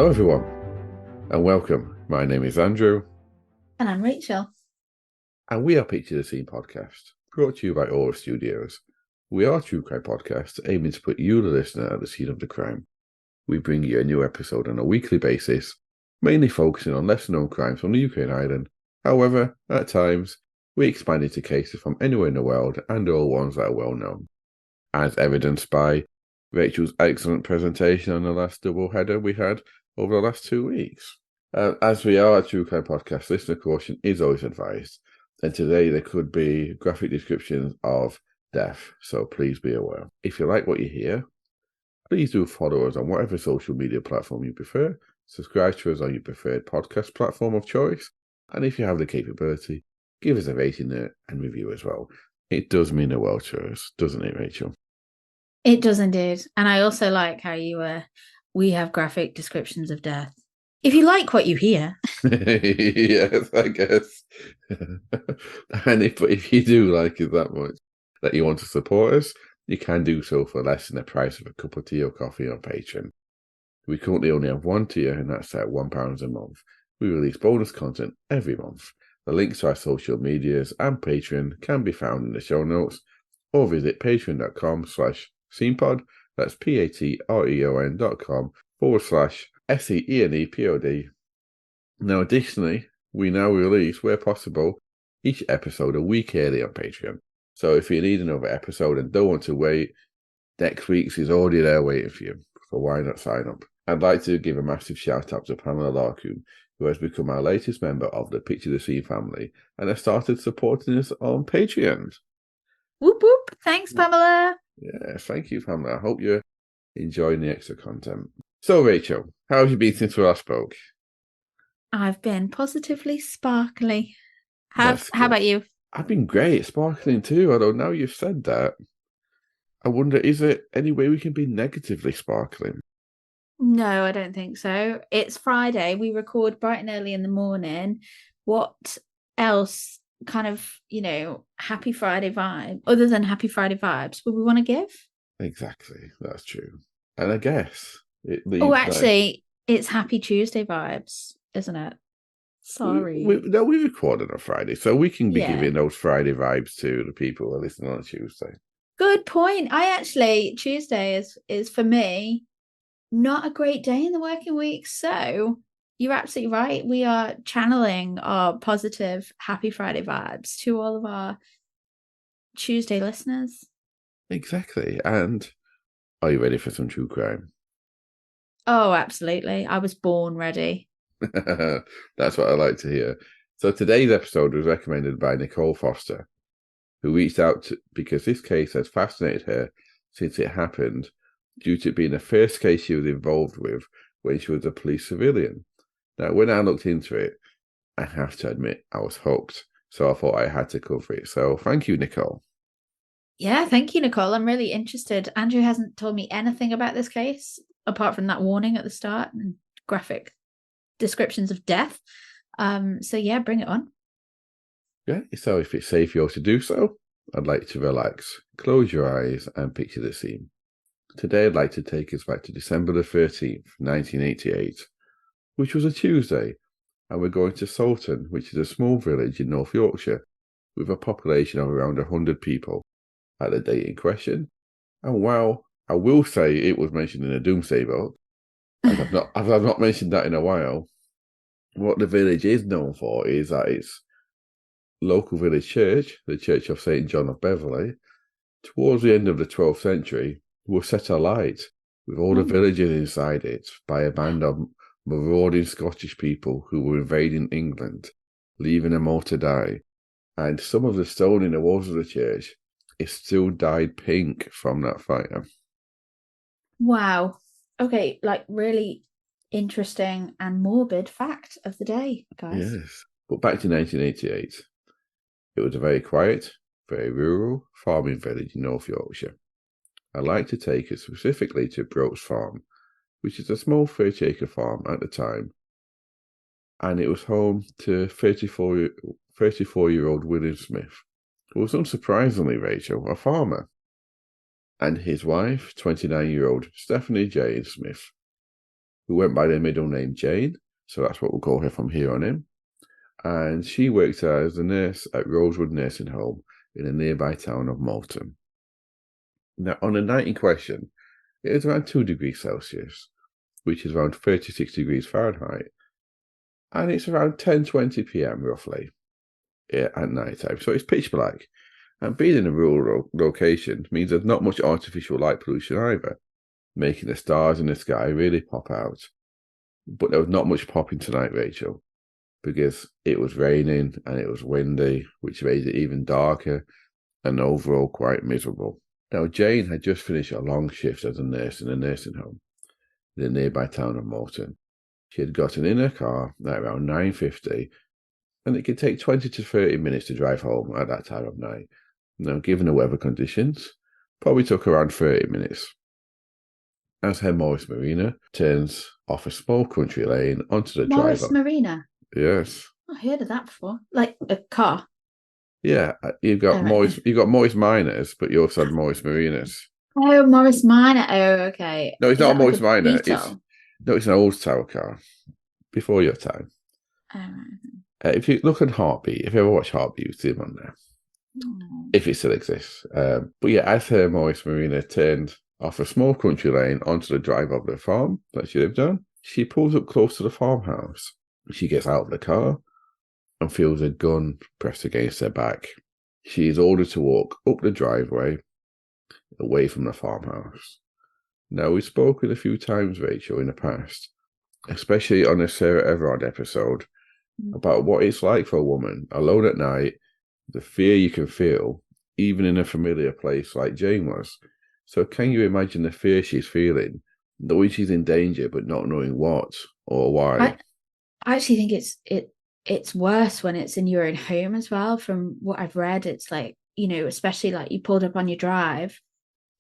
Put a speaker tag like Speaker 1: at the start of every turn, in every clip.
Speaker 1: Hello everyone and welcome. My name is Andrew.
Speaker 2: And I'm Rachel.
Speaker 1: And we are Picture the Scene podcast, brought to you by Aura Studios. We are a true crime podcast aiming to put you, the listener, at the scene of the crime. We bring you a new episode on a weekly basis, mainly focusing on lesser known crimes from the UK and Ireland. However, at times, we expand into cases from anywhere in the world and all ones that are well known, as evidenced by Rachel's excellent presentation on the last double header we had over the last 2 weeks. As we are a true crime podcast, listener caution is always advised, and today there could be graphic descriptions of death, so please be aware. If you like what you hear, please do follow us on whatever social media platform you prefer, subscribe to us on your preferred podcast platform of choice, and if you have the capability, give us a rating and review as well. It does mean the world to us, doesn't it, Rachel?
Speaker 2: It does indeed. And I also like how we have graphic descriptions of death. If you like what you hear.
Speaker 1: Yes, I guess. And if you do like it that much, that you want to support us, you can do so for less than the price of a cup of tea or coffee on Patreon. We currently only have one tier, and that's at £1 a month. We release bonus content every month. The links to our social medias and Patreon can be found in the show notes, or visit patreon.com/scenepod. That's patreon.com/SEENEPOD. Now, additionally, we now release, where possible, each episode a week early on Patreon. So if you need another episode and don't want to wait, next week's is already there waiting for you. So why not sign up? I'd like to give a massive shout out to Pamela Larkin, who has become our latest member of the Picture the Scene family and has started supporting us on Patreon.
Speaker 2: Whoop whoop. Thanks, Pamela.
Speaker 1: Yeah, thank you, Pamela. I hope you're enjoying the extra content. So, Rachel, how have you been since we last spoke?
Speaker 2: I've been positively sparkly. How about you?
Speaker 1: I've been great, sparkling too, although now you've said that, I wonder, is there any way we can be negatively sparkling?
Speaker 2: No, I don't think so. It's Friday. We record bright and early in the morning. What else kind of, happy Friday vibe, other than happy Friday vibes, would we want to give?
Speaker 1: Exactly, that's true. And I guess it leaves...
Speaker 2: Oh, actually, it's happy Tuesday vibes, isn't it? Sorry.
Speaker 1: We record on a Friday, so we can be giving those Friday vibes to the people who are listening on Tuesday.
Speaker 2: Good point. Tuesday is for me not a great day in the working week. So you're absolutely right. We are channeling our positive, happy Friday vibes to all of our Tuesday listeners.
Speaker 1: Exactly. And are you ready for some true crime?
Speaker 2: Oh, absolutely. I was born ready.
Speaker 1: That's what I like to hear. So today's episode was recommended by Nicole Foster, who reached out because this case has fascinated her since it happened, due to it being the first case she was involved with when she was a police civilian. Now, when I looked into it, I have to admit I was hooked, so I thought I had to cover it. So thank you, Nicole.
Speaker 2: Yeah, thank you, Nicole. I'm really interested. Andrew hasn't told me anything about this case, apart from that warning at the start and graphic descriptions of death. So yeah, bring it on.
Speaker 1: Yeah, so if it's safe for you to do so, I'd like to relax, close your eyes and picture the scene. Today I'd like to take us back to December the 13th, 1988, which was a Tuesday, and we're going to Salton, which is a small village in North Yorkshire, with a population of around 100 people at the date in question. And while I will say it was mentioned in a Doomsday book, as I've not mentioned that in a while, what the village is known for is that its local village church, the Church of St. John of Beverley, towards the end of the 12th century, was set alight with all the villagers inside it by a band of marauding Scottish people who were invading England, leaving them all to die. And some of the stone in the walls of the church is still dyed pink from that fire.
Speaker 2: Wow. Okay, like really interesting and morbid fact of the day, guys.
Speaker 1: Yes. But back to 1988. It was a very quiet, very rural farming village in North Yorkshire. I'd like to take it specifically to Broke's Farm, which is a small 30-acre farm at the time. And it was home to 34-year-old William Smith, who was unsurprisingly, Rachel, a farmer, and his wife, 29-year-old Stephanie Jane Smith. who went by the middle name Jane, so that's what we'll call her from here on in. And she worked as a nurse at Rosewood Nursing Home in a nearby town of Malton. Now, on the night in question, it was around 2 degrees Celsius, which is around 36 degrees Fahrenheit. And it's around 10:20 p.m. roughly at night time. So it's pitch black. And being in a rural location means there's not much artificial light pollution either, making the stars in the sky really pop out. But there was not much popping tonight, Rachel, because it was raining and it was windy, which made it even darker and overall quite miserable. Now, Jane had just finished a long shift as a nurse in a nursing home in the nearby town of Malton. She had gotten in her car at around 9:50, and it could take 20 to 30 minutes to drive home at that time of night. Now, given the weather conditions, probably took around 30 minutes. As her Morris Marina turns off a small country lane onto the
Speaker 2: Morris
Speaker 1: driver.
Speaker 2: Marina?
Speaker 1: Yes.
Speaker 2: I heard of that before. Like a car?
Speaker 1: Yeah, you've got Morris Minors, but you also had Morris Marinas.
Speaker 2: Oh, Morris Minor. Oh, okay.
Speaker 1: No, it's not a Morris Minor. It's an old style car before your time. If you look at Heartbeat, if you ever watch Heartbeat, you see them on there. If it still exists. But yeah, as her Morris Marina turned off a small country lane onto the drive of the farm that she lived on, she pulls up close to the farmhouse. She gets out of the car and feels a gun pressed against her back. She is ordered to walk up the driveway away from the farmhouse. Now, we've spoken a few times, Rachel, in the past, especially on the Sarah Everard episode, about what it's like for a woman alone at night, the fear you can feel, even in a familiar place like Jane was. So can you imagine the fear she's feeling, knowing she's in danger, but not knowing what or why?
Speaker 2: I actually think it's worse when it's in your own home as well. From what I've read, it's like, especially like you pulled up on your drive,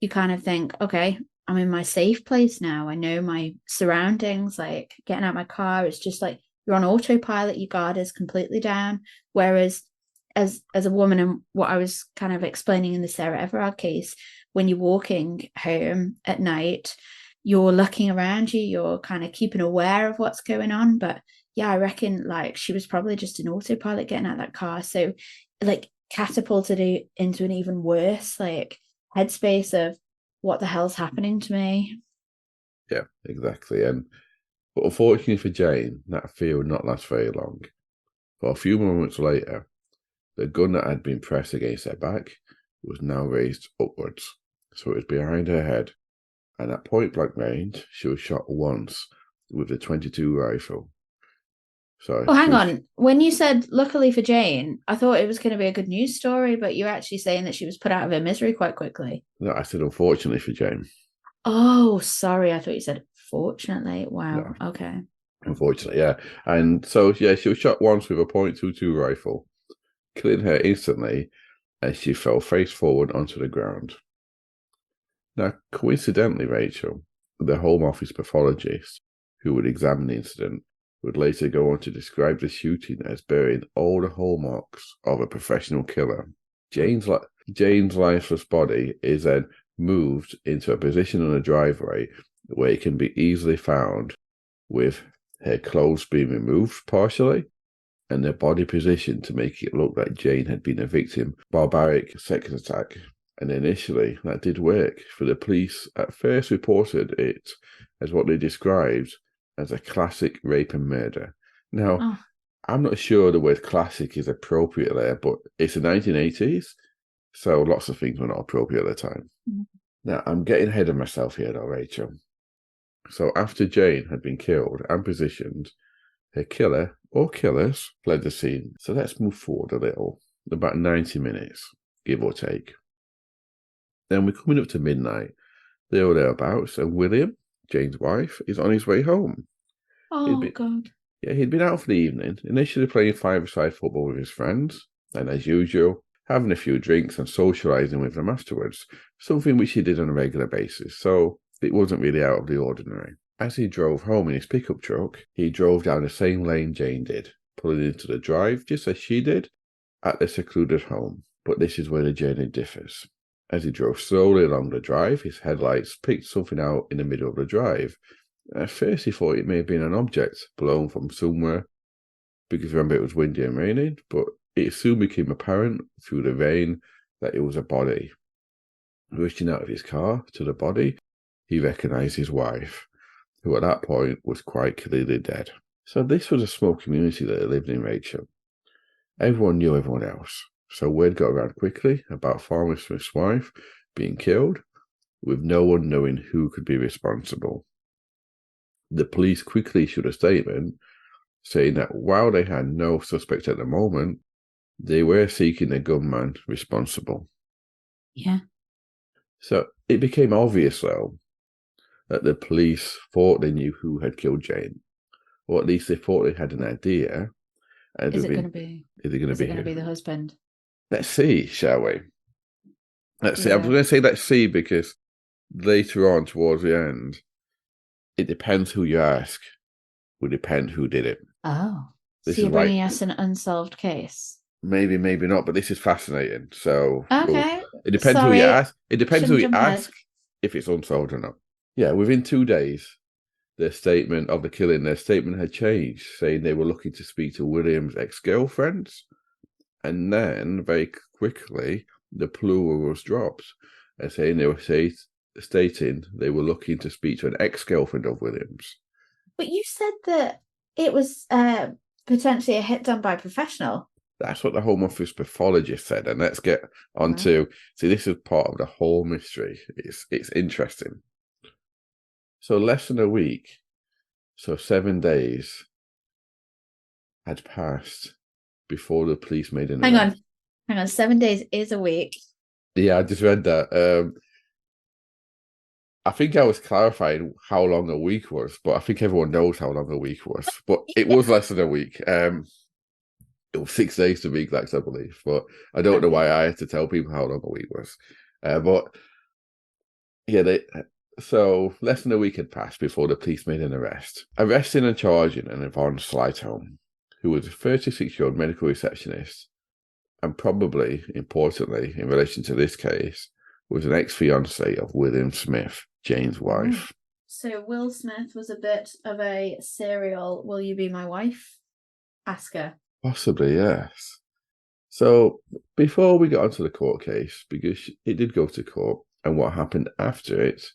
Speaker 2: you kind of think, okay, I'm in my safe place now. I know my surroundings, like getting out of my car. It's just like you're on autopilot, your guard is completely down. Whereas as a woman, and what I was kind of explaining in the Sarah Everard case, when you're walking home at night, you're looking around you, you're kind of keeping aware of what's going on. But yeah, I reckon like she was probably just in autopilot getting out of that car. So like catapulted into an even worse like headspace of what the hell's happening to me.
Speaker 1: Yeah, exactly. But unfortunately for Jane, that fear would not last very long. For a few moments later, the gun that had been pressed against her back was now raised upwards, so it was behind her head. And at point-blank range, she was shot once with the .22 rifle. So
Speaker 2: hang on. When you said luckily for Jane, I thought it was going to be a good news story, but you're actually saying that she was put out of her misery quite quickly.
Speaker 1: No, I said unfortunately for Jane.
Speaker 2: Oh, sorry. I thought you said fortunately. Wow.
Speaker 1: No.
Speaker 2: Okay.
Speaker 1: Unfortunately, yeah. And so, yeah, she was shot once with a .22 rifle, killing her instantly as she fell face forward onto the ground. Now, coincidentally, Rachel, the Home Office pathologist who would examine the incident would later go on to describe the shooting as bearing all the hallmarks of a professional killer. Jane's lifeless body is then moved into a position on the driveway where it can be easily found, with her clothes being removed partially and her body positioned to make it look like Jane had been a victim of a barbaric sex attack. And initially, that did work, for the police at first reported it as what they described as a classic rape and murder. Now, I'm not sure the word classic is appropriate there, but it's the 1980s, so lots of things were not appropriate at the time. Now, I'm getting ahead of myself here, though, Rachel. So after Jane had been killed and positioned, her killer or killers fled the scene. So let's move forward a little, about 90 minutes, give or take. Then we're coming up to midnight, there or thereabouts, and William, Jane's wife, is on his way home.
Speaker 2: God.
Speaker 1: Yeah, he'd been out for the evening, initially playing five-a-side football with his friends, and as usual, having a few drinks and socialising with them afterwards, something which he did on a regular basis, so it wasn't really out of the ordinary. As he drove home in his pickup truck, he drove down the same lane Jane did, pulling into the drive just as she did at the secluded home. But this is where the journey differs. As he drove slowly along the drive, his headlights picked something out in the middle of the drive, At first, he thought it may have been an object blown from somewhere, because remember it was windy and raining, but it soon became apparent through the rain that it was a body. Rushing out of his car to the body, he recognised his wife, who at that point was quite clearly dead. So this was a small community that lived in Rachel. Everyone knew everyone else, so word got around quickly about Farmer Smith's wife being killed, with no one knowing who could be responsible. The police quickly issued a statement saying that while they had no suspect at the moment, they were seeking the gunman responsible.
Speaker 2: Yeah.
Speaker 1: So it became obvious, though, that the police thought they knew who had killed Jane, or at least they thought they had an idea.
Speaker 2: Is it going to be the husband?
Speaker 1: Let's see, shall we? Let's see.
Speaker 2: Yeah.
Speaker 1: I was going to say let's see because later on, towards the end, it depends who you ask. Will depend who did it.
Speaker 2: Oh, so you're bringing us an unsolved case?
Speaker 1: Maybe, maybe not, but this is fascinating. So
Speaker 2: okay,
Speaker 1: it depends who you ask. It depends who you ask if it's unsolved or not. Yeah, within 2 days, their statement of the killing, their statement had changed, saying they were looking to speak to William's ex-girlfriends, and then very quickly the plural was dropped, and saying they were stating they were looking to speak to an ex-girlfriend of William's.
Speaker 2: But you said that it was potentially a hit done by a professional.
Speaker 1: That's what the Home Office pathologist said, and let's get on to see. This is part of the whole mystery. It's interesting. So less than a week, so 7 days, had passed before the police made an arrest.
Speaker 2: Hang on. 7 days is a week.
Speaker 1: Yeah, I just read that. I think I was clarifying how long a week was, but I think everyone knows how long a week was. But it was less than a week. It was 6 days to be exact, I believe. But I don't know why I had to tell people how long a week was. But yeah, so less than a week had passed before the police made an arrest. Arresting and charging an Yvonne Slightholme, who was a 36-year-old medical receptionist, and probably, importantly, in relation to this case, was an ex-fiancé of William Smith, Jane's wife.
Speaker 2: So Will Smith was a bit of a serial, will you be my wife? Asker.
Speaker 1: Possibly, yes. So before we get onto the court case, because it did go to court, and what happened after it,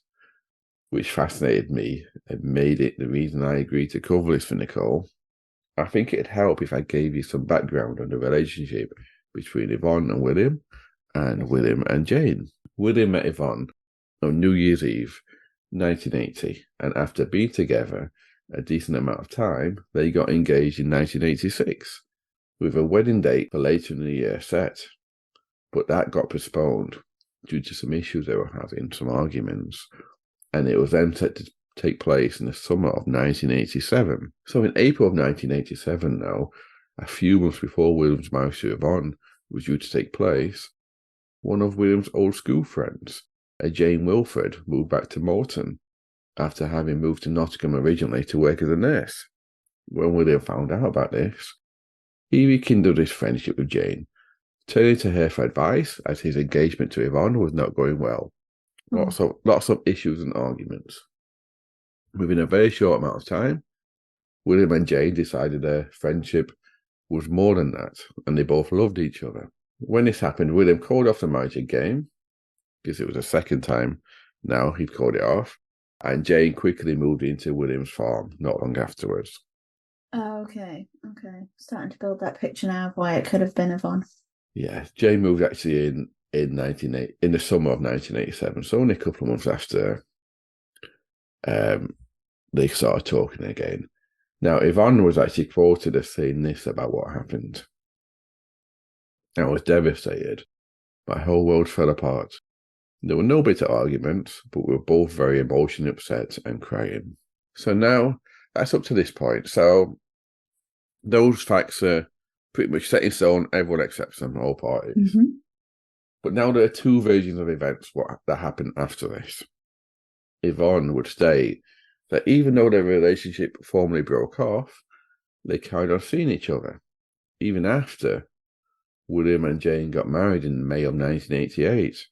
Speaker 1: which fascinated me and made it the reason I agreed to cover this for Nicole, I think it'd help if I gave you some background on the relationship between Yvonne and William, and William and Jane. William met Yvonne on New Year's Eve, 1980, and after being together a decent amount of time, they got engaged in 1986, with a wedding date for later in the year set. But that got postponed due to some issues they were having, some arguments, and it was then set to take place in the summer of 1987. So in April of 1987 now, a few months before William's marriage to Yvonne was due to take place, one of William's old school friends, a Jane Wilford, moved back to Moulton after having moved to Nottingham originally to work as a nurse. When William found out about this, he rekindled his friendship with Jane, turning to her for advice as his engagement to Yvonne was not going well. Lots of issues and arguments. Within a very short amount of time, William and Jane decided their friendship was more than that, and they both loved each other. When this happened, William called off the marriage again, because it was the second time now he'd called it off, and Jane quickly moved into William's farm not long afterwards.
Speaker 2: Oh, okay. Starting to build that picture now of why it could have been Yvonne.
Speaker 1: Yeah, Jane moved actually in the summer of 1987, so only a couple of months after they started talking again. Now, Yvonne was actually quoted as saying this about what happened. I was devastated. My whole world fell apart. There were no bitter arguments, but we were both very emotionally upset and crying. So now, that's up to this point. So those facts are pretty much set in stone. Everyone accepts them, all parties. Mm-hmm. But now there are two versions of events that happened after this. Yvonne would state that even though their relationship formally broke off, they carried on seeing each other, even after William and Jane got married in May of 1988,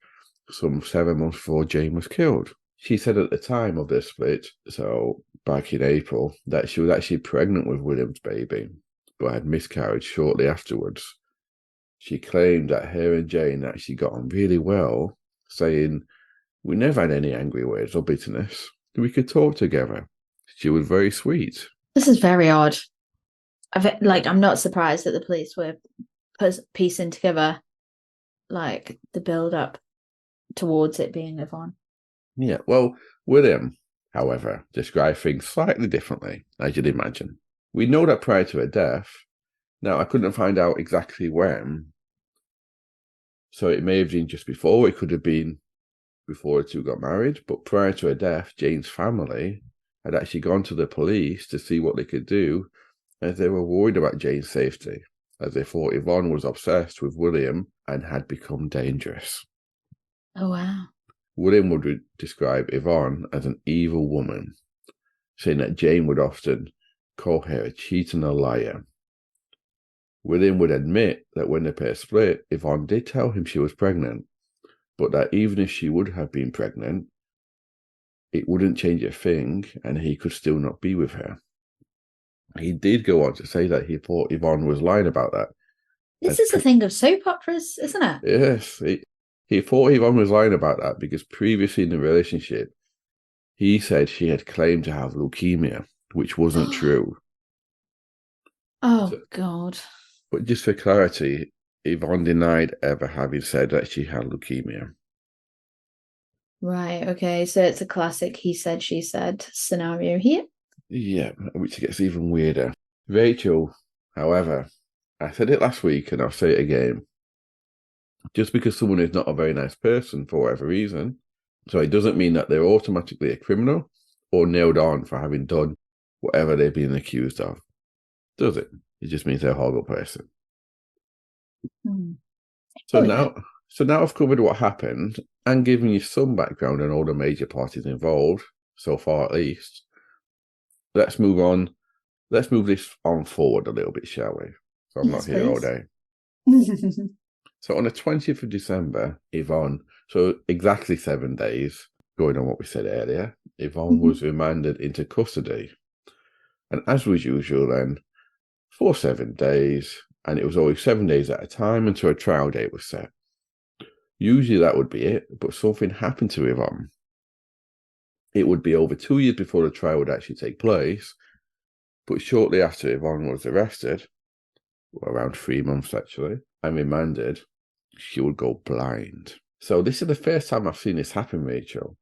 Speaker 1: some 7 months before Jane was killed. She said at the time of their split, so back in April that she was actually pregnant with William's baby, but had miscarried shortly afterwards. She claimed that her and Jane actually got on really well, saying, "We never had any angry words or bitterness. We could talk together. She was very sweet."
Speaker 2: This is very odd. I'm not surprised that the police were piecing together like the build up towards it being Yvonne.
Speaker 1: Yeah, well, William, however, described things slightly differently, as you'd imagine. We know that prior to her death, now I couldn't find out exactly when, so it may have been just before, it could have been before the two got married, but prior to her death, Jane's family had actually gone to the police to see what they could do, as they were worried about Jane's safety, as they thought Yvonne was obsessed with William and had become dangerous.
Speaker 2: Oh, wow.
Speaker 1: William would describe Yvonne as an evil woman, saying that Jane would often call her a cheat and a liar. William would admit that when the pair split, Yvonne did tell him she was pregnant, but that even if she would have been pregnant, it wouldn't change a thing and he could still not be with her. He did go on to say that he thought Yvonne was lying about that.
Speaker 2: This is the thing of soap operas, isn't it?
Speaker 1: Yes, he thought Yvonne was lying about that because previously in the relationship, he said she had claimed to have leukemia, which wasn't true.
Speaker 2: Oh, God.
Speaker 1: But just for clarity, Yvonne denied ever having said that she had leukemia.
Speaker 2: Right, okay, so it's a classic he said, she said scenario here.
Speaker 1: Yeah, which gets even weirder. Rachel, however, I said it last week and I'll say it again. Just because someone is not a very nice person for whatever reason, so it doesn't mean that they're automatically a criminal or nailed on for having done whatever they've been accused of. Does it? It just means they're a horrible person. So now I've covered what happened and given you some background on all the major parties involved, so far at least. Let's move on. Let's move this on forward a little bit, shall we? So I'm not here all day. So on the 20th of December, Yvonne, so exactly 7 days, going on what we said earlier, Yvonne was remanded into custody. And as was usual then, for 7 days, and it was always 7 days at a time until a trial date was set. Usually that would be it, but something happened to Yvonne. It would be over 2 years before the trial would actually take place, but shortly after Yvonne was arrested, around 3 months actually, and remanded, she would go blind. So this is the first time I've seen this happen, Rachel.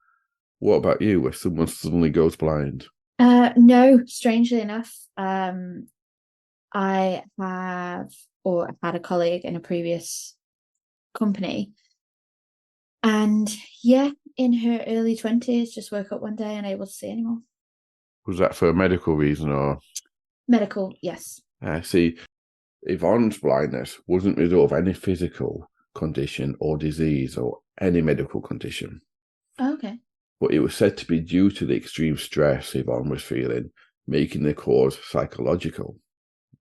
Speaker 1: What about you, where someone suddenly goes blind?
Speaker 2: No, strangely enough, I have or had a colleague in a previous company, and yeah, in her early 20s, just woke up one day unable to see anymore.
Speaker 1: Was that for a medical reason or?
Speaker 2: Medical, yes.
Speaker 1: I see. Yvonne's blindness wasn't a result of any physical condition or disease or any medical condition.
Speaker 2: Oh, okay.
Speaker 1: But it was said to be due to the extreme stress Yvonne was feeling, making the cause psychological.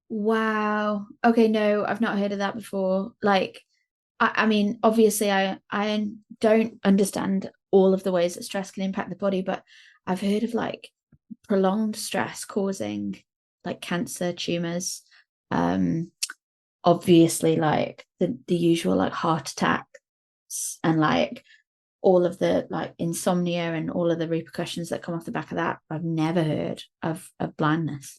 Speaker 2: Wow. Okay, no, I've not heard of that before. Like, I mean, obviously, I don't understand all of the ways that stress can impact the body, but I've heard of like prolonged stress causing like cancer, tumors, obviously like the usual like heart attacks and like all of the like insomnia and all of the repercussions that come off the back of that. I've never heard of blindness.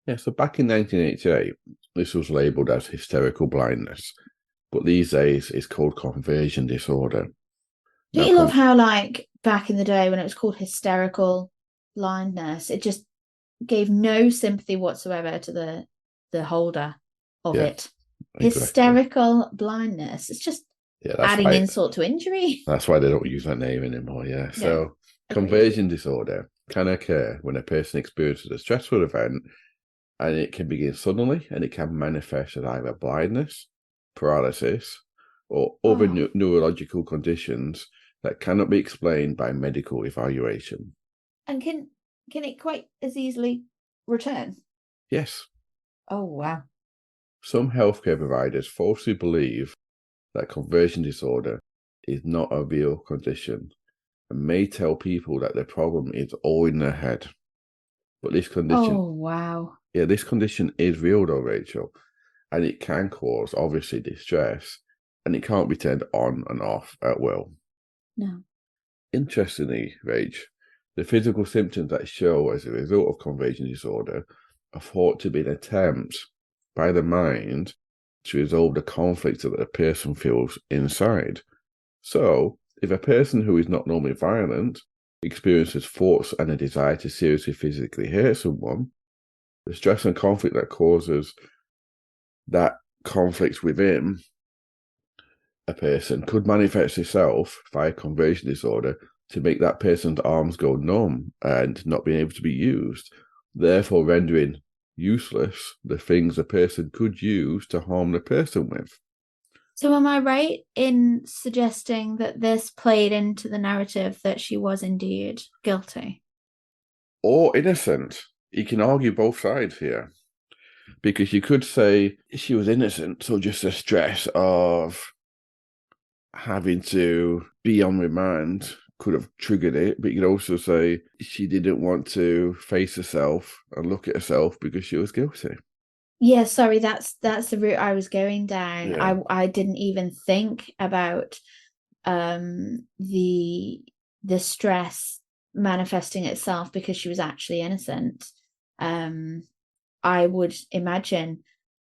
Speaker 1: Yeah, so back in 1988, this was labelled as hysterical blindness, but these days it's called conversion disorder.
Speaker 2: Don't you love how like back in the day when it was called hysterical blindness, it just gave no sympathy whatsoever to the holder of it. Exactly. Hysterical blindness. It's just adding insult to injury.
Speaker 1: That's why they don't use that name anymore, yeah. So conversion disorder can occur when a person experiences a stressful event, and it can begin suddenly, and it can manifest as either blindness, paralysis, or other neurological conditions that cannot be explained by medical evaluation.
Speaker 2: And can it quite as easily return?
Speaker 1: Yes.
Speaker 2: Oh, wow.
Speaker 1: Some healthcare providers falsely believe that conversion disorder is not a real condition and may tell people that the problem is all in their head. But this condition,
Speaker 2: Oh, wow.
Speaker 1: yeah, this condition is real though, Rachel, and it can cause obviously distress, and it can't be turned on and off at will.
Speaker 2: No.
Speaker 1: Interestingly, Rach, the physical symptoms that show as a result of conversion disorder are thought to be an attempt by the mind to resolve the conflict that a person feels inside. So, if a person who is not normally violent experiences thoughts and a desire to seriously physically hurt someone, the stress and conflict that causes that conflict within a person could manifest itself via conversion disorder to make that person's arms go numb and not being able to be used, therefore rendering useless the things a person could use to harm the person with.
Speaker 2: So am I right in suggesting that this played into the narrative that she was indeed guilty?
Speaker 1: Or innocent. You can argue both sides here. Because you could say she was innocent, so just the stress of having to be on remand could have triggered it, but you could also say she didn't want to face herself and look at herself because she was guilty.
Speaker 2: Yeah, sorry, that's the route I was going down.
Speaker 1: Yeah.
Speaker 2: I didn't even think about the stress manifesting itself because she was actually innocent. I would imagine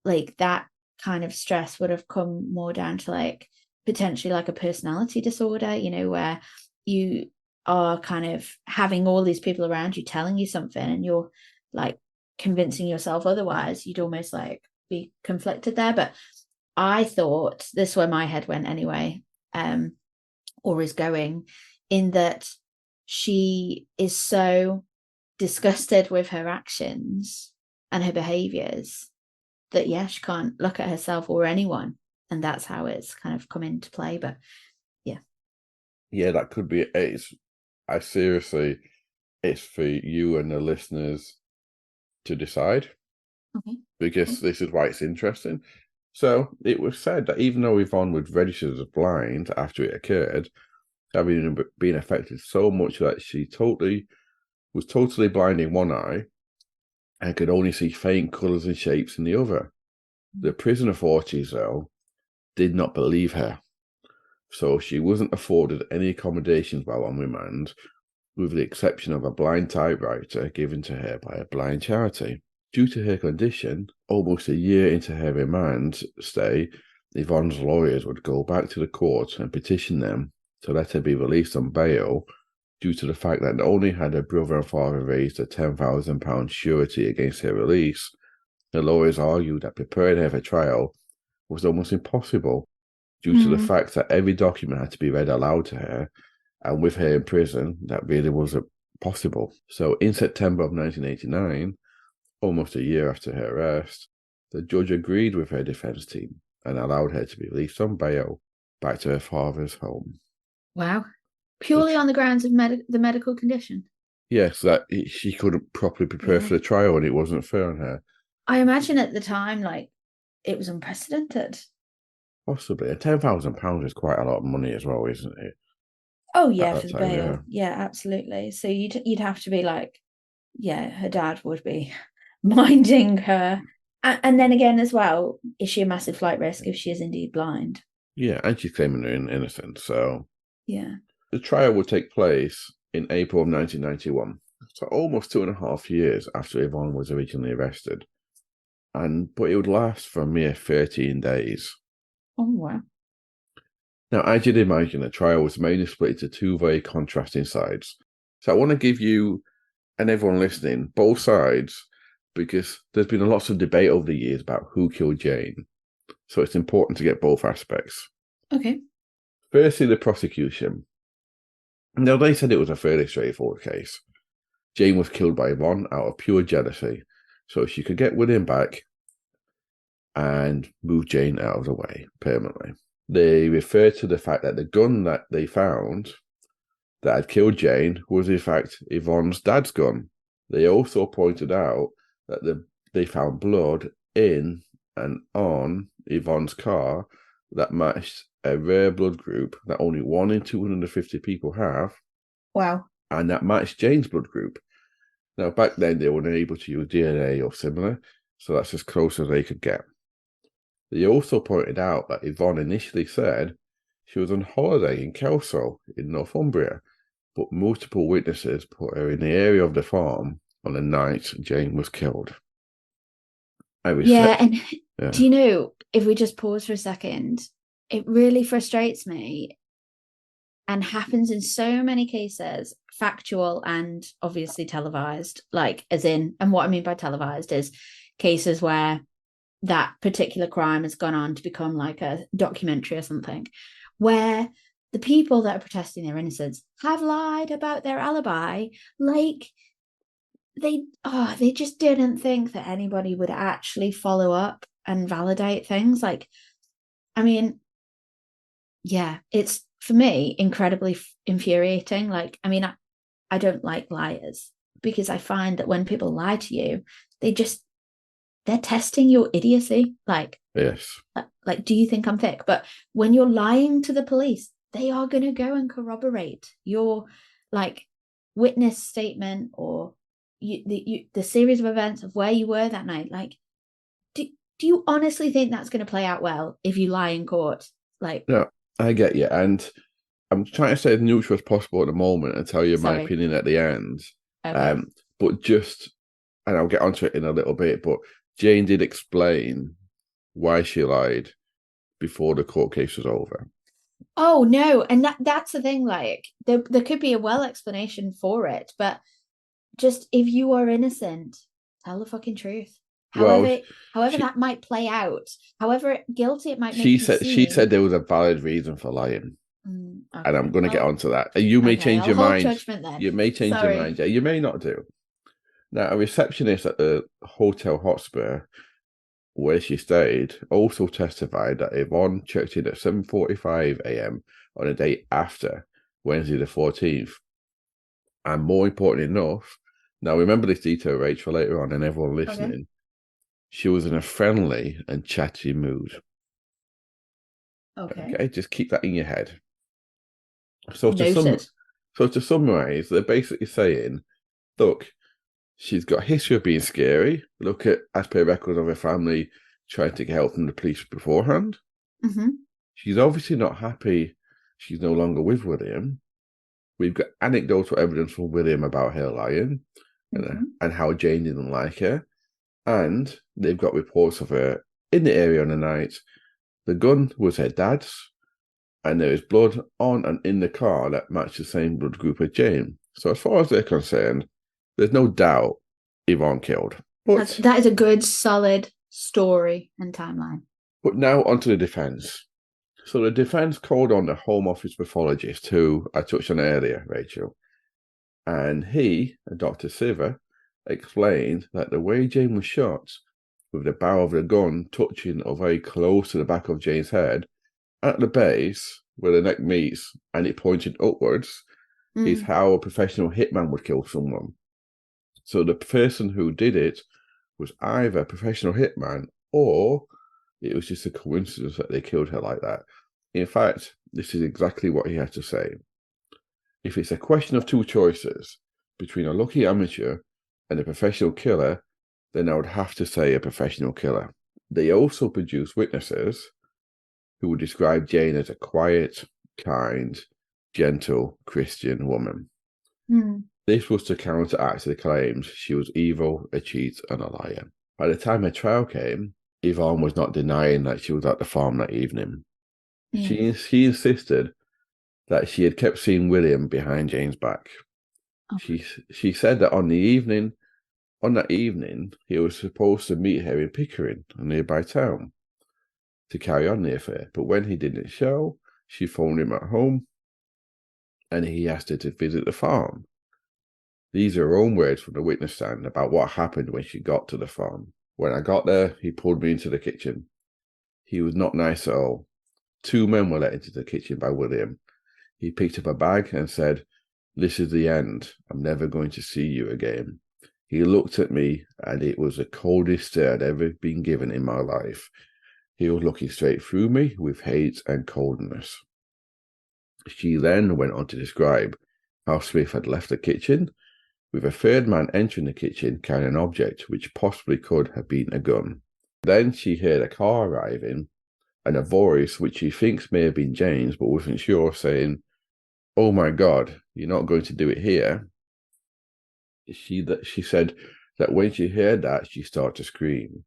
Speaker 2: like that kind of stress would have come more down to like potentially like a personality disorder, where you are kind of having all these people around you telling you something and you're like convincing yourself otherwise. You'd almost like be conflicted there. But I thought this is where my head went anyway, or is going, in that she is so disgusted with her actions and her behaviors that she can't look at herself or anyone, and that's how it's kind of come into play. But
Speaker 1: yeah, that could be it. It's for you and the listeners to decide, because this is why it's interesting. So it was said that even though Yvonne was registered as blind after it occurred, having been affected so much that she was totally blind in one eye and could only see faint colours and shapes in the other. The prison authorities, though, did not believe her, so she wasn't afforded any accommodations while on remand, with the exception of a blind typewriter given to her by a blind charity. Due to her condition, almost a year into her remand stay, Yvonne's lawyers would go back to the court and petition them to let her be released on bail, due to the fact that not only had her brother and father raised a £10,000 surety against her release, the lawyers argued that preparing her for trial was almost impossible, due to the fact that every document had to be read aloud to her, and with her in prison, that really wasn't possible. So in September of 1989, almost a year after her arrest, the judge agreed with her defence team and allowed her to be released on bail back to her father's home.
Speaker 2: Wow. Purely on the grounds of the medical condition?
Speaker 1: Yes, that she couldn't properly prepare for the trial and it wasn't fair on her.
Speaker 2: I imagine at the time, like, it was unprecedented.
Speaker 1: Possibly. And £10,000 is quite a lot of money as well, isn't it?
Speaker 2: Oh, yeah, for the bail. Yeah, absolutely. So you'd have to be like, her dad would be minding her. And then again as well, is she a massive flight risk if she is indeed blind?
Speaker 1: Yeah, and she's claiming her innocence, so...
Speaker 2: Yeah.
Speaker 1: The trial would take place in April of 1991, so almost 2.5 years after Yvonne was originally arrested. But it would last for a mere 13 days.
Speaker 2: Oh, wow.
Speaker 1: Now, as you'd imagine, the trial was mainly split into two very contrasting sides. So I want to give you, and everyone listening, both sides, because there's been lots of debate over the years about who killed Jane. So it's important to get both aspects.
Speaker 2: Okay.
Speaker 1: Firstly, the prosecution. Now, they said it was a fairly straightforward case. Jane was killed by Yvonne out of pure jealousy, so she could get William back and move Jane out of the way permanently. They referred to the fact that the gun that they found that had killed Jane was in fact Yvonne's dad's gun. They also pointed out that they found blood in and on Yvonne's car that matched a rare blood group that only 1 in 250 people have.
Speaker 2: Wow.
Speaker 1: And that matched Jane's blood group. Now, back then, they were unable to use DNA or similar, so that's as close as they could get. They also pointed out that Yvonne initially said she was on holiday in Kelso in Northumbria, but multiple witnesses put her in the area of the farm on the night Jane was killed.
Speaker 2: Yeah, and do you know, if we just pause for a second, it really frustrates me and happens in so many cases, factual and obviously televised, like as in, and what I mean by televised is cases where that particular crime has gone on to become like a documentary or something, where the people that are protesting their innocence have lied about their alibi. Like they just didn't think that anybody would actually follow up and validate things. Like, I mean, yeah, it's for me incredibly infuriating. Like, I mean, I don't like liars because I find that when people lie to you, they're testing your idiocy. Like,
Speaker 1: yes,
Speaker 2: like, do you think I'm thick? But when you're lying to the police, they are going to go and corroborate your like witness statement or the series of events of where you were that night. Like, do you honestly think that's going to play out well if you lie in court? Like,
Speaker 1: no, I get you, and I'm trying to stay as neutral as possible at the moment and tell you my opinion at the end.
Speaker 2: Okay.
Speaker 1: But just, and I'll get onto it in a little bit, but Jane did explain why she lied before the court case was over.
Speaker 2: Oh no, and that's the thing. Like, there could be a well explanation for it, but just if you are innocent, tell the fucking truth. However, that might play out, however guilty it might make you seem.
Speaker 1: She said there was a valid reason for lying.
Speaker 2: Okay.
Speaker 1: And I'm going to get onto that. And you may change your mind.
Speaker 2: Judgment then.
Speaker 1: You may change your mind. Yeah, you may not do. Now, a receptionist at the Hotel Hotspur, where she stayed, also testified that Yvonne checked in at 7:45 a.m. on a day after Wednesday the 14th. And more important enough, now remember this detail, Rachel, later on, and everyone listening, okay. She was in a friendly and chatty mood. Okay, just keep that in your head. So to summarize, they're basically saying, look, she's got a history of being scary. Look at, as per records of her family, trying to get help from the police beforehand.
Speaker 2: Mm-hmm.
Speaker 1: She's obviously not happy she's no longer with William. We've got anecdotal evidence from William about her lying, mm-hmm. and how Jane didn't like her. And they've got reports of her in the area on the night. The gun was her dad's, and there is blood on and in the car that matched the same blood group as Jane. So as far as they're concerned, there's no doubt Yvonne killed. But
Speaker 2: that is a good, solid story and timeline.
Speaker 1: But now onto the defence. So the defence called on the Home Office pathologist, who I touched on earlier, Rachel. And he, Dr. Siver, explained that the way Jane was shot, with the barrel of the gun touching or very close to the back of Jane's head, at the base, where the neck meets, and it pointed upwards, is how a professional hitman would kill someone. So the person who did it was either a professional hitman or it was just a coincidence that they killed her like that. In fact, this is exactly what he had to say. If it's a question of two choices between a lucky amateur and a professional killer, then I would have to say a professional killer. They also produced witnesses who would describe Jane as a quiet, kind, gentle Christian woman. This was to counteract the claims she was evil, a cheat, and a liar. By the time her trial came, Yvonne was not denying that she was at the farm that evening. She insisted that she had kept seeing William behind Jane's back. Okay. She said that on that evening, he was supposed to meet her in Pickering, a nearby town, to carry on the affair. But when he didn't show, she phoned him at home, and he asked her to visit the farm. These are her own words from the witness stand about what happened when she got to the farm. When I got there, he pulled me into the kitchen. He was not nice at all. Two men were let into the kitchen by William. He picked up a bag and said, "This is the end. I'm never going to see you again." He looked at me, and it was the coldest stare I'd ever been given in my life. He was looking straight through me with hate and coldness. She then went on to describe how Smith had left the kitchen with a third man entering the kitchen carrying an object which possibly could have been a gun. Then she heard a car arriving and a voice which she thinks may have been James but wasn't sure, saying, "Oh my God, you're not going to do it here." She said that when she heard that, she started to scream,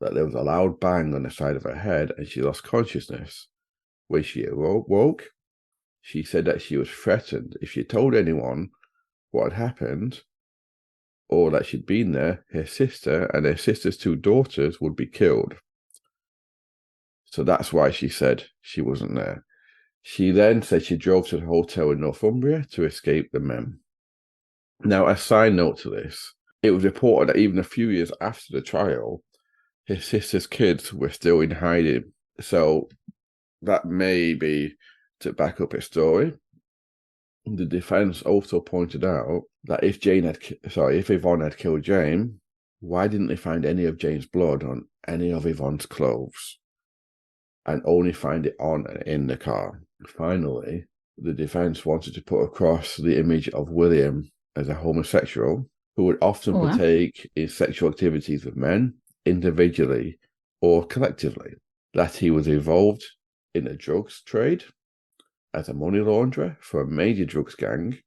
Speaker 1: that there was a loud bang on the side of her head and she lost consciousness. When she awoke, she said that she was threatened if she told anyone what had happened or that she'd been there, her sister and her sister's 2 daughters would be killed. So that's why she said she wasn't there. She then said she drove to the hotel in Northumbria to escape the men. Now, a side note to this, it was reported that even a few years after the trial, his sister's kids were still in hiding. So that may be to back up his story. The defense also pointed out that if Yvonne had killed James, why didn't they find any of James' blood on any of Yvonne's clothes and only find it on and in the car? Finally, the defense wanted to put across the image of William as a homosexual who would often partake in sexual activities with men, individually or collectively, that he was involved in the drugs trade as a money launderer for a major drugs gang,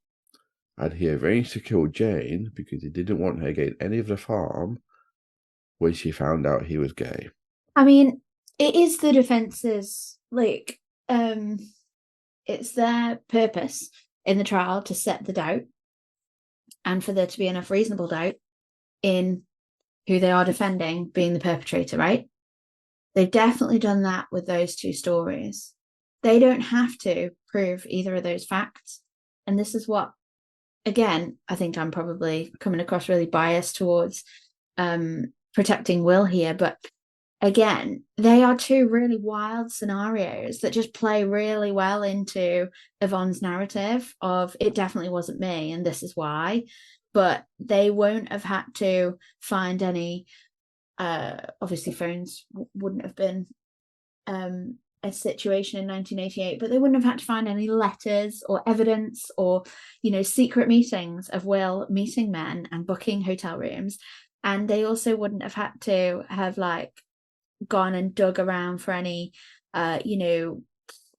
Speaker 1: and he arranged to kill Jane because he didn't want her getting any of the farm when she found out he was gay.
Speaker 2: I mean, it is the defense's, it's their purpose in the trial to set the doubt and for there to be enough reasonable doubt in who they are defending being the perpetrator, right? They've definitely done that with those 2 stories. They don't have to prove either of those facts. And this is what, again, I think I'm probably coming across really biased towards protecting Will here. But again, they are 2 really wild scenarios that just play really well into Yvonne's narrative of it definitely wasn't me and this is why. But they won't have had to find any, obviously phones wouldn't have been a situation in 1988, but they wouldn't have had to find any letters or evidence or, secret meetings of Will meeting men and booking hotel rooms. And they also wouldn't have had to have gone and dug around for any, I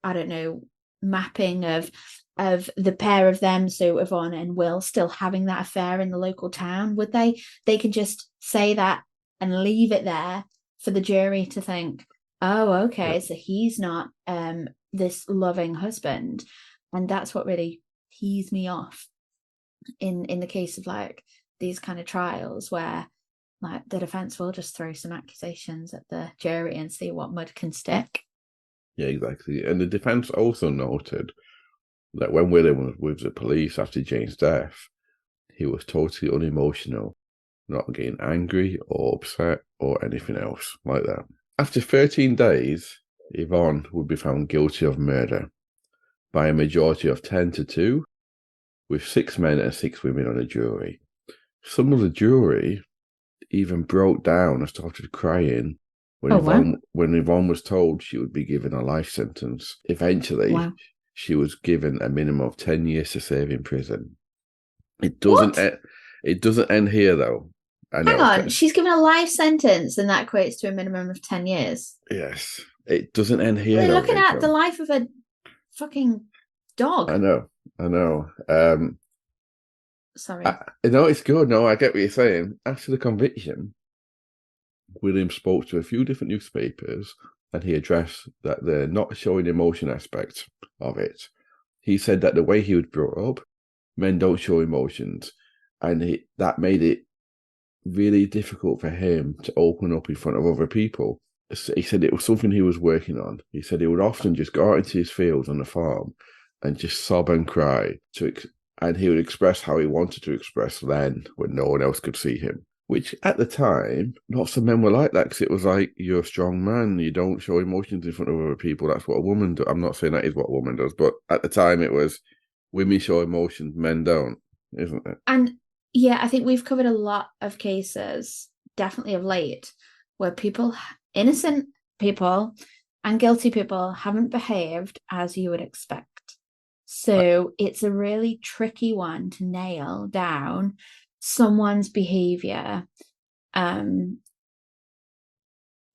Speaker 2: don't know, mapping of the pair of them, so Yvonne and Will still having that affair in the local town. Would they? They can just say that and leave it there for the jury to think, oh, okay, so he's not this loving husband. And that's what really pees me off in the case of these kind of trials where the defense will just throw some accusations at the jury and see what mud can stick.
Speaker 1: Yeah, exactly. And the defense also noted that when William was with the police after Jane's death, he was totally unemotional, not getting angry or upset or anything else like that. After 13 days, Yvonne would be found guilty of murder by a majority of 10-2, with 6 men and 6 women on the jury. Some of the jury even broke down and started crying when Yvonne was told she would be given a life sentence. Eventually, she was given a minimum of 10 years to serve in prison. It doesn't end here, though.
Speaker 2: Hang on, she's given a life sentence and that equates to a minimum of 10 years.
Speaker 1: Yes, it doesn't end here.
Speaker 2: We're looking at the life of a fucking dog.
Speaker 1: I know.
Speaker 2: Sorry.
Speaker 1: No, it's good. No, I get what you're saying. After the conviction, William spoke to a few different newspapers and he addressed that the not showing emotion aspect of it. He said that the way he was brought up, men don't show emotions, and that made it really difficult for him to open up in front of other people. He said it was something he was working on. He said he would often just go out into his fields on the farm and just sob and cry, and he would express how he wanted to express then when no one else could see him. Which at the time, lots of men were like that because it was like, you're a strong man, you don't show emotions in front of other people. That's what a woman does. I'm not saying that is what a woman does, but at the time it was women show emotions, men don't, isn't it?
Speaker 2: And yeah, I think we've covered a lot of cases, definitely of late, where people, innocent people and guilty people, haven't behaved as you would expect. So it's a really tricky one to nail down someone's behavior,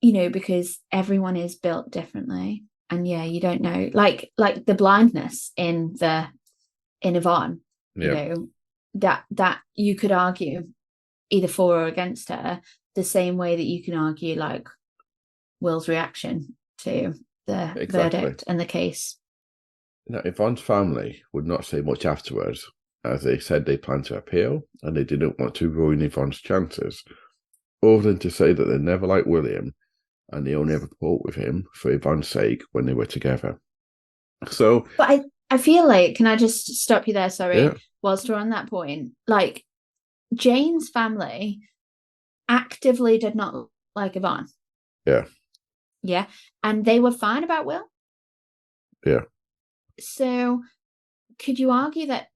Speaker 2: because everyone is built differently. And yeah, you don't know, like the blindness in Yvonne,
Speaker 1: Yeah,
Speaker 2: that you could argue either for or against her, the same way that you can argue like Will's reaction to the
Speaker 1: exactly.
Speaker 2: verdict and the case.
Speaker 1: Now, Yvonne's family would not say much afterwards, as they said they planned to appeal and they didn't want to ruin Yvonne's chances, other than to say that they never liked William and they only ever fought with him for Yvonne's sake when they were together. So,
Speaker 2: But I feel like, can I just stop you there? Sorry,
Speaker 1: yeah,
Speaker 2: whilst we're on that point, like Jane's family actively did not like Yvonne.
Speaker 1: yeah,
Speaker 2: Yeah. And they were fine about Will.
Speaker 1: yeah.
Speaker 2: So could you argue that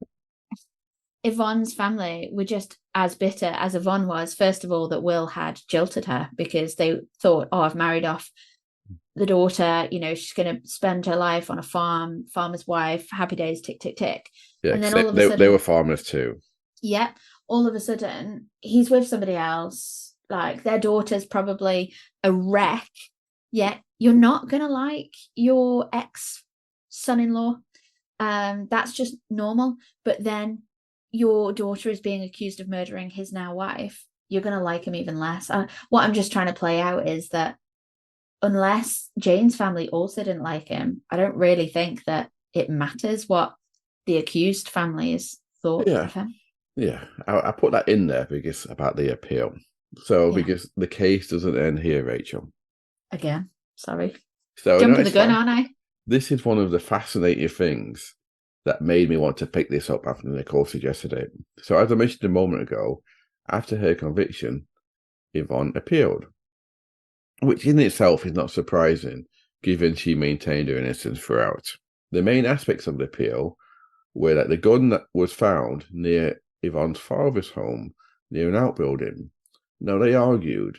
Speaker 2: Yvonne's family were just as bitter as Yvonne was? First of all, that Will had jilted her because they thought, oh, I've married off the daughter, she's going to spend her life on a farm, farmer's wife, happy days, tick, tick, tick.
Speaker 1: Yeah,
Speaker 2: And then
Speaker 1: they,
Speaker 2: all of a
Speaker 1: they,
Speaker 2: sudden,
Speaker 1: they were farmers too.
Speaker 2: yeah, all of a sudden he's with somebody else. Like their daughter's probably a wreck. Yet you're not going to like your ex son-in-law. That's just normal. But then your daughter is being accused of murdering his now wife. You're going to like him even less. What I'm just trying to play out is that unless Jane's family also didn't like him, I don't really think that it matters what the accused families thought
Speaker 1: Yeah,
Speaker 2: of him.
Speaker 1: yeah. I put that in there because about the appeal. So,
Speaker 2: Yeah.
Speaker 1: because the case doesn't end here, Rachel.
Speaker 2: Again, sorry.
Speaker 1: So, no,
Speaker 2: Jumping the
Speaker 1: it's
Speaker 2: gun,
Speaker 1: fine.
Speaker 2: aren't I?
Speaker 1: This is one of the fascinating things that made me want to pick this up after the course of yesterday. So, as I mentioned a moment ago, after her conviction, Yvonne appealed, which in itself is not surprising, given she maintained her innocence throughout. The main aspects of the appeal were that the gun that was found near Yvonne's father's home, near an outbuilding. Now, they argued,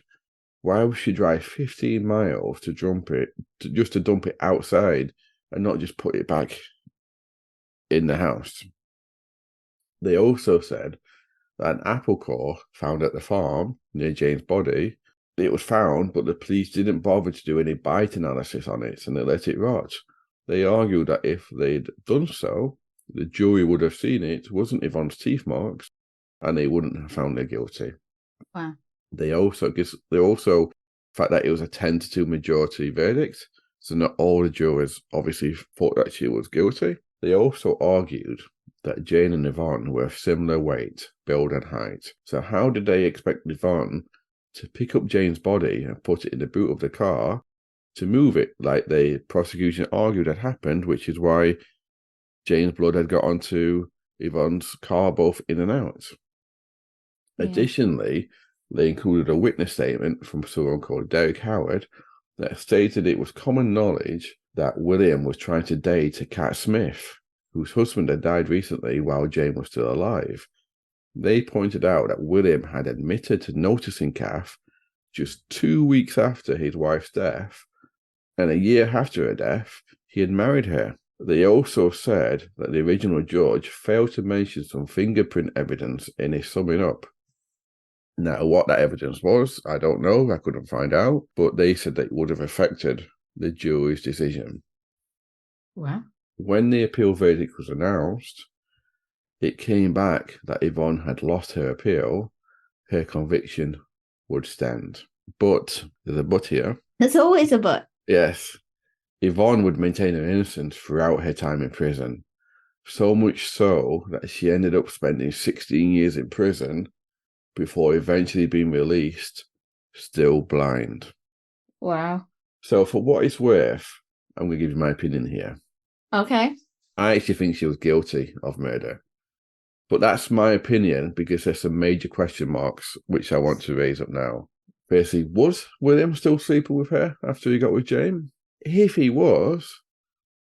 Speaker 1: why would she drive 15 miles to dump it, just to dump it outside and not just put it back in the house? They also said that an apple core found at the farm near Jane's body, it was found, but the police didn't bother to do any bite analysis on it and they let it rot. They argued that if they'd done so, the jury would have seen it wasn't Yvonne's teeth marks and they wouldn't have found her guilty.
Speaker 2: Wow.
Speaker 1: They also the fact that it was a 10-2 majority verdict, so not all the jurors obviously thought that she was guilty. They also argued that Jane and Yvonne were of similar weight, build, and height. So how did they expect Yvonne to pick up Jane's body and put it in the boot of the car to move it like the prosecution argued had happened, which is why Jane's blood had got onto Yvonne's car both in and out.
Speaker 2: Yeah.
Speaker 1: Additionally, they included a witness statement from someone called Derek Howard that stated it was common knowledge that William was trying to date a Cat Smith, whose husband had died recently while Jane was still alive. They pointed out that William had admitted to noticing Kath just 2 weeks after his wife's death, and a year after her death, he had married her. They also said that the original judge failed to mention some fingerprint evidence in his summing up. Now, what that evidence was, I don't know. I couldn't find out, but they said that it would have affected the jury's decision.
Speaker 2: Wow.
Speaker 1: When the appeal verdict was announced, it came back that Yvonne had lost her appeal. Her conviction would stand. But there's a but here.
Speaker 2: There's always a but.
Speaker 1: Yes. Yvonne would maintain her innocence throughout her time in prison. So much so that she ended up spending 16 years in prison before eventually being released, still blind.
Speaker 2: Wow.
Speaker 1: So for what it's worth, I'm going to give you my opinion here.
Speaker 2: Okay.
Speaker 1: I actually think she was guilty of murder. But that's my opinion because there's some major question marks which I want to raise up now. Firstly, was William still sleeping with her after he got with Jane? If he was,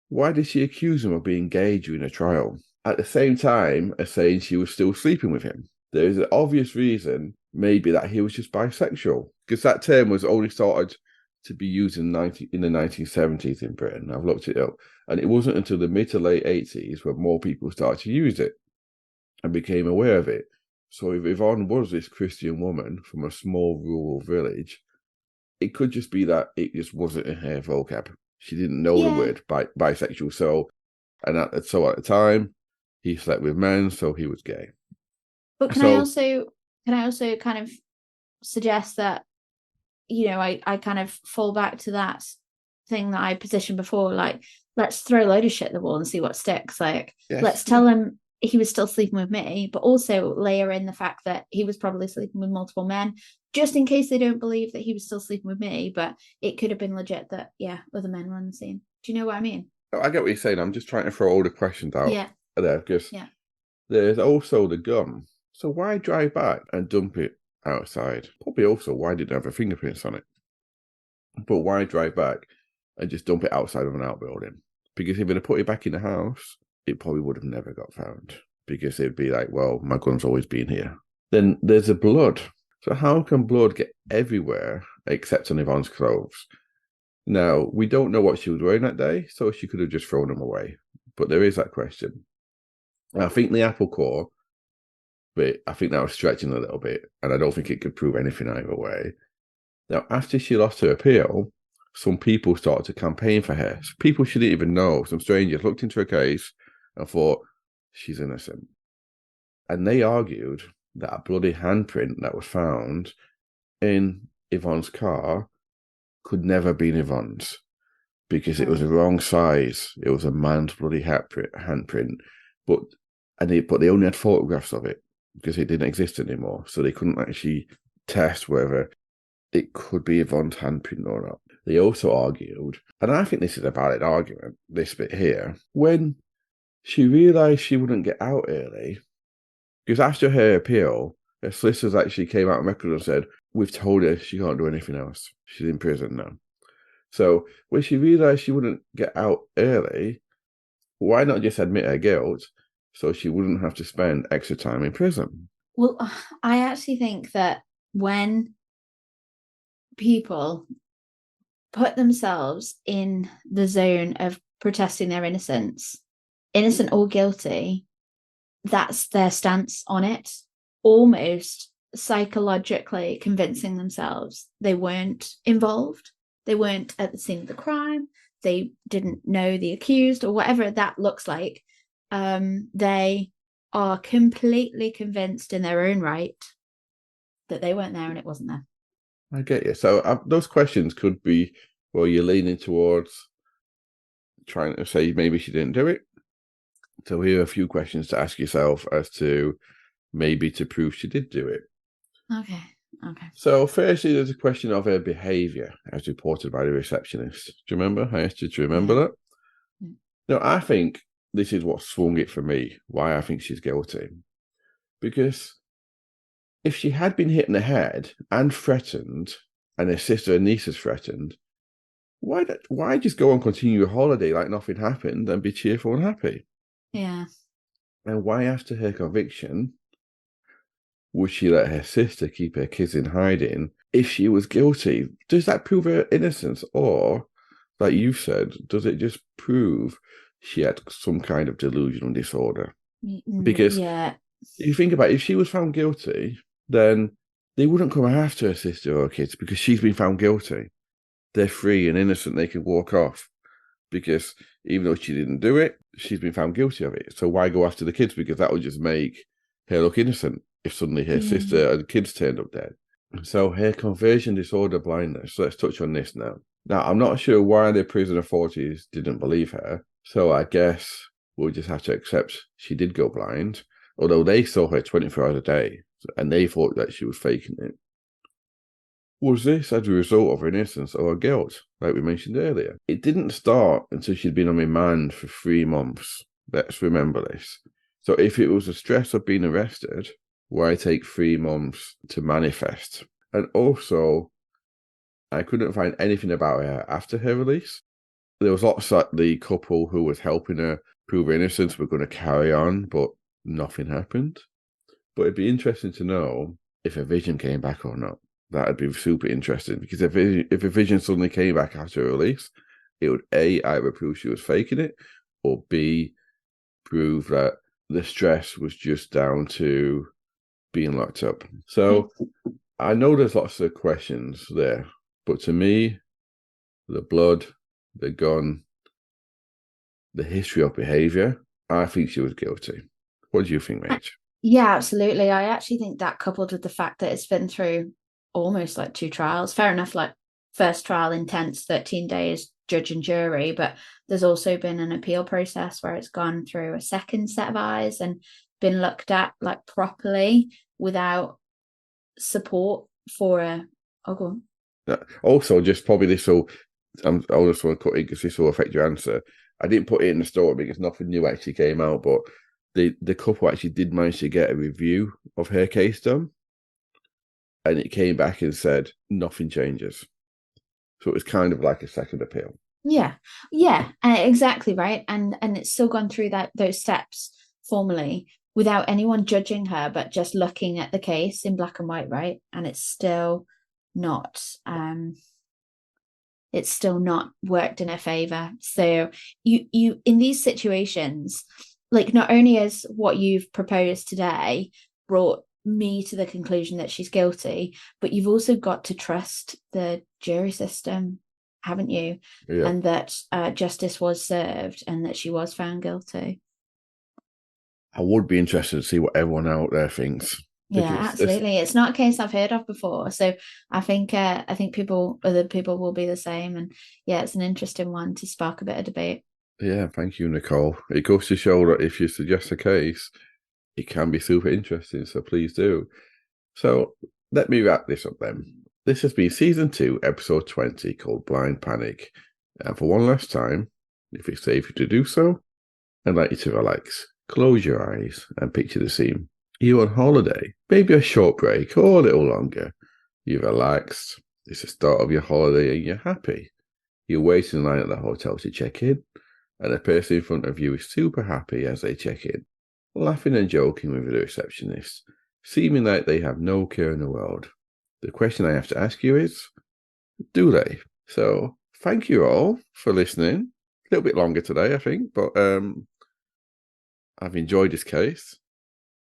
Speaker 1: why did she accuse him of being gay during a trial? At the same time as saying she was still sleeping with him. There is an obvious reason, maybe, that he was just bisexual. Because that term was only started to be used in the 1970s in Britain. I've looked it up. And it wasn't until the mid to late 80s where more people started to use it and became aware of it. So if Yvonne was this Christian woman from a small rural village, it could just be that it just wasn't in her vocab. She didn't know the word bisexual. So at the time, he slept with men, so he was gay.
Speaker 2: But can I also kind of suggest that, you know, I kind of fall back to that thing that I positioned before, like, let's throw a load of shit at the wall and see what sticks. Like, let's tell him he was still sleeping with me, but also layer in the fact that he was probably sleeping with multiple men, just in case they don't believe that he was still sleeping with me. But it could have been legit that, other men were on the scene. Do you know what I mean?
Speaker 1: I get what you're saying. I'm just trying to throw all the questions out there, because there's also the gun. So why drive back and dump it outside? Probably also why didn't it have fingerprints on it? But why drive back and just dump it outside of an outbuilding? Because if they'd put it back in the house, it probably would have never got found. Because it'd be like, well, my gun's always been here. Then there's the blood. So how can blood get everywhere except on Yvonne's clothes? Now, we don't know what she was wearing that day, so she could have just thrown them away. But there is that question. I think the apple core, but I think that was stretching a little bit, and I don't think it could prove anything either way. Now, after she lost her appeal, some people started to campaign for her. So people she didn't even know, some strangers, looked into her case and thought, she's innocent. And they argued that a bloody handprint that was found in Yvonne's car could never have been Yvonne's, because it was the wrong size. It was a man's bloody handprint. But they only had photographs of it because it didn't exist anymore. So they couldn't actually test whether it could be Yvonne's handprint or not. They also argued, and I think this is a valid argument, this bit here, when she realised she wouldn't get out early, because after her appeal, her solicitors actually came out on record and said, we've told her she can't do anything else. She's in prison now. So when she realised she wouldn't get out early, why not just admit her guilt so she wouldn't have to spend extra time in prison?
Speaker 2: Well, I actually think that when people put themselves in the zone of protesting their innocence, innocent or guilty, that's their stance on it, almost psychologically convincing themselves they weren't involved, they weren't at the scene of the crime, they didn't know the accused, or whatever that looks like. They are completely convinced in their own right that they weren't there and it wasn't there.
Speaker 1: I get you. So those questions could be, well, you're leaning towards trying to say maybe she didn't do it. So here are a few questions to ask yourself as to maybe to prove she did do it.
Speaker 2: Okay.
Speaker 1: So firstly, there's a question of her behaviour as reported by the receptionist. Do you remember? I asked you to remember that. Yeah. Now, I think this is what swung it for me, why I think she's guilty. Because if she had been hit in the head and threatened, and her sister and niece is threatened, why just go and continue your holiday like nothing happened and be cheerful and happy?
Speaker 2: Yeah.
Speaker 1: And why after her conviction would she let her sister keep her kids in hiding if she was guilty? Does that prove her innocence? Or, like you said, does it just prove she had some kind of delusional disorder? Because you think about it, if she was found guilty, then they wouldn't come after her sister or kids because she's been found guilty. They're free and innocent. They can walk off because even though she didn't do it, she's been found guilty of it. So why go after the kids? Because that would just make her look innocent if suddenly her sister and kids turned up dead. So her conversion disorder blindness. Let's touch on this now. Now, I'm not sure why the prison authorities didn't believe her. So I guess we'll just have to accept she did go blind, although they saw her 24 hours a day and they thought that she was faking it. Was this as a result of her innocence or her guilt, like we mentioned earlier? It didn't start until she'd been on remand for 3 months. Let's remember this. So if it was the stress of being arrested, why take 3 months to manifest? And also, I couldn't find anything about her after her release. There was lots that the couple who was helping her prove her innocence were going to carry on, but nothing happened. But it'd be interesting to know if her vision came back or not. That'd be super interesting, because if a vision suddenly came back after a release, it would A, either prove she was faking it, or B, prove that the stress was just down to being locked up. So I know there's lots of questions there, but to me, the blood, the gun, the history of behavior, I think she was guilty. What do you think, Mitch?
Speaker 2: Yeah, absolutely. I actually think that, coupled with the fact that it's been through almost like 2 trials, fair enough, like first trial intense, 13 days, judge and jury, but there's also been an appeal process where it's gone through a second set of eyes and been looked at like properly without support for a
Speaker 1: Also, just probably this will, I'll just want to cut in because this will affect your answer. I didn't put it in the story because nothing new actually came out, but the couple actually did manage to get a review of her case done, and it came back and said nothing changes. So it was kind of like a second appeal.
Speaker 2: Yeah, exactly right. And it's still gone through those steps formally without anyone judging her, but just looking at the case in black and white, right? And it's still not worked in her favor. So you in these situations, like, not only has what you've proposed today brought me to the conclusion that she's guilty, but you've also got to trust the jury system, haven't you?
Speaker 1: Yeah.
Speaker 2: And that justice was served and that she was found guilty.
Speaker 1: I would be interested to see what everyone out there thinks.
Speaker 2: Yeah, absolutely. It's not a case I've heard of before, so I think other people will be the same, and yeah, it's an interesting one to spark a bit of debate.
Speaker 1: Yeah, thank you, Nicole. It goes to show that if you suggest a case, it can be super interesting, so please do. So let me wrap this up then. This has been season 2, episode 20, called Blind Panic. And for one last time, if it's safe to do so, I'd like you to relax, close your eyes, and picture the scene. You're on holiday, maybe a short break or a little longer. You're relaxed, it's the start of your holiday and you're happy. You're waiting in line at the hotel to check in, and the person in front of you is super happy as they check in, laughing and joking with the receptionist, seeming like they have no care in the world. The question I have to ask you is, do they? So thank you all for listening. A little bit longer today, I think, but I've enjoyed this case.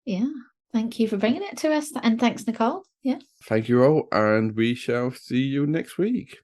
Speaker 2: Yeah, thank you for bringing it to us, and thanks, Nicole. Yeah,
Speaker 1: thank you all, and we shall see you next week.